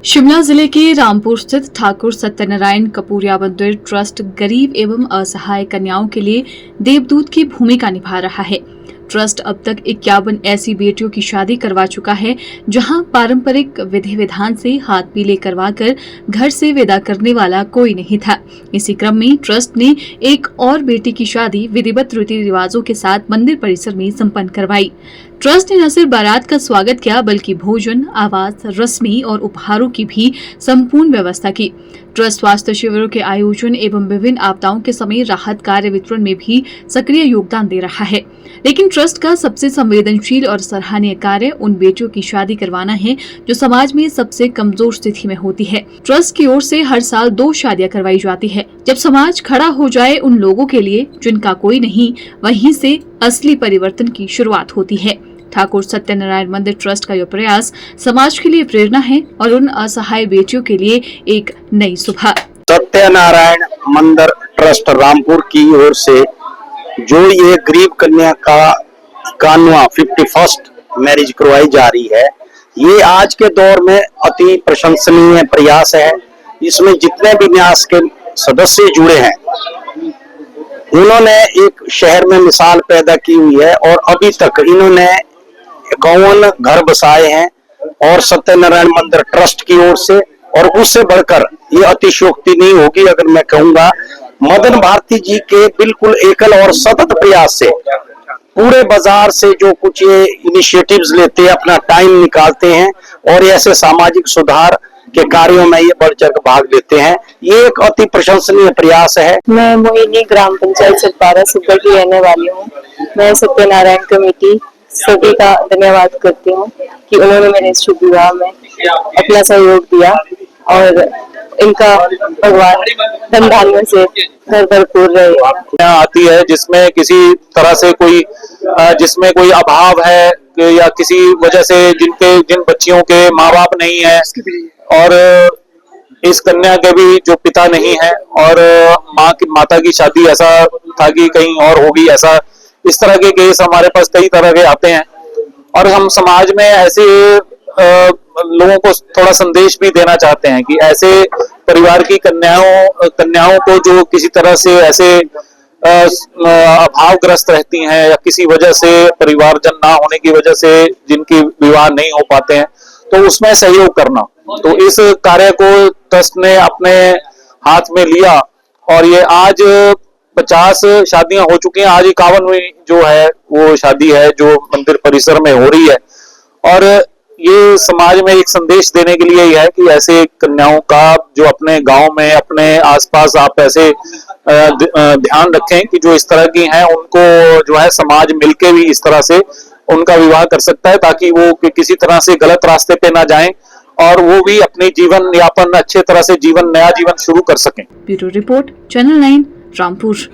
शिमला जिले के रामपुर स्थित ठाकुर सत्यनारायण कपूरिया मंदिर ट्रस्ट गरीब एवं असहाय कन्याओं के लिए देवदूत की भूमिका निभा रहा है। ट्रस्ट अब तक 51 ऐसी बेटियों की शादी करवा चुका है, जहां पारंपरिक विधि विधान से हाथ पीले करवाकर घर से विदा करने वाला कोई नहीं था। इसी क्रम में ट्रस्ट ने एक और बेटी की शादी विधिवत रीति रिवाजों के साथ मंदिर परिसर में संपन्न करवाई। ट्रस्ट ने न सिर्फ बारात का स्वागत किया, बल्कि भोजन, आवास, रस्मी और उपहारों की भी संपूर्ण व्यवस्था की। ट्रस्ट स्वास्थ्य शिविरों के आयोजन एवं विभिन्न आपदाओं के समय राहत कार्य वितरण में भी सक्रिय योगदान दे रहा है। लेकिन ट्रस्ट का सबसे संवेदनशील और सराहनीय कार्य उन बेटियों की शादी करवाना है जो समाज में सबसे कमजोर स्थिति में होती है। ट्रस्ट की ओर से हर साल 2 शादियां करवाई जाती है। जब समाज खड़ा हो जाए उन लोगों के लिए जिनका कोई नहीं, वहीं से असली परिवर्तन की शुरुआत होती है। ठाकुर सत्यनारायण मंदिर ट्रस्ट का यह प्रयास समाज के लिए प्रेरणा है और उन असहाय बेटियों के लिए एक नई सुबह। सत्यनारायण मंदिर ट्रस्ट रामपुर की ओर से जो ये गरीब कन्या का 51 मैरिज करवाई जा रही है, ये आज के दौर में अति प्रशंसनीय प्रयास है। इसमें जितने भी न्यास के सदस्य जुड़े हैं, उन्होंने एक शहर में मिसाल पैदा की हुई है और अभी तक इन्होंने 51 घर बसाए हैं और सत्यनारायण मंदिर ट्रस्ट की ओर से। और उससे बढ़कर ये अतिशयोक्ति नहीं होगी अगर मैं कहूंगा, मदन भारती जी के बिल्कुल एकल और सतत प्रयास से पूरे बाजार से जो कुछ ये इनिशिएटिव्स लेते हैं, अपना टाइम निकालते हैं और ऐसे सामाजिक सुधार के कार्यों में ये बढ़ चढ़ भाग लेते हैं। ये एक अति प्रशंसनीय प्रयास है। मैं मोहिनी ग्राम पंचायत सतपारा सुपर की रहने वाली हूँ। मैं सत्यनारायण कमेटी सभी का धन्यवाद करती हूँ कि उन्होंने मेरे शुभ विवाह में अपना सहयोग दिया और इनका भगवान धन धान्य से घर भरपूर रहे। आती है जिसमें किसी तरह से जिसमें कोई अभाव है या किसी वजह से जिन बच्चियों के माँ बाप नहीं है और इस कन्या के भी जो पिता नहीं है और माता की शादी ऐसा था कि कहीं और होगी, ऐसा इस तरह के केस हमारे पास कई तरह के आते हैं। और हम समाज में ऐसे लोगों को थोड़ा संदेश भी देना चाहते हैं कि ऐसे परिवार की कन्याओं को जो किसी तरह से ऐसे अभावग्रस्त रहती हैं या किसी वजह से परिवारजन ना होने की वजह से जिनकी विवाह नहीं हो पाते हैं, तो उसमें सहयोग करना। तो इस कार्य को ट्रस्ट ने अपने हाथ में लिया और ये आज 50 शादियां हो चुकी हैं। आज 51वीं जो है वो शादी है जो मंदिर परिसर में हो रही है। और ये समाज में एक संदेश देने के लिए ही है कि ऐसे कन्याओं का जो अपने गांव में, अपने आसपास आप ऐसे ध्यान रखें कि जो इस तरह की हैं, उनको जो है समाज मिलके भी इस तरह से उनका विवाह कर सकता है, ताकि वो किसी तरह से गलत रास्ते पे ना जाएं और वो भी अपनी जीवन यापन अच्छे तरह से नया जीवन शुरू कर सकें। Bureau report, channel 9, Rampur.